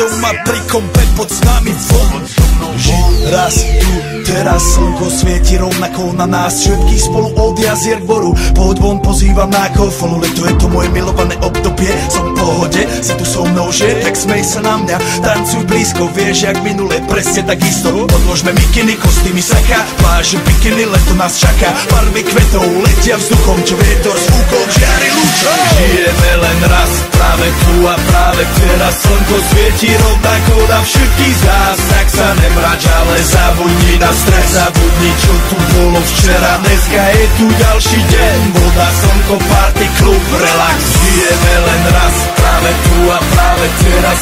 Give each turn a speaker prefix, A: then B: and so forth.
A: Doma pri kompe pod s nami von. Raz tu, teraz slnko svieti rovnako na nás všetkých spolu od jazier k boru. Pohoď von, pozývam na kofolu. Leto je to moje milované obdobie. Som v pohode, si tu so mnou, že? Tak smej sa na mňa, tancuj blízko. Vieš, jak minule, presne tak isto. Odložme mikiny, kostýmy, saka, pláže, bikiny, leto nás čaká. Barvy kvetov letia vzduchom, čo vietor s úkom žiari lúčom. Žijeme len raz, práve tu a práve teraz slnko svieti rovnako na všetkých z nás. Tak sa nemrač, ale zabudni na stres, zabudni, čo tu bolo včera. Dneska je tu ďalší deň, voda, slnko, party, klub, relax. Žijeme len raz, práve tu a práve teraz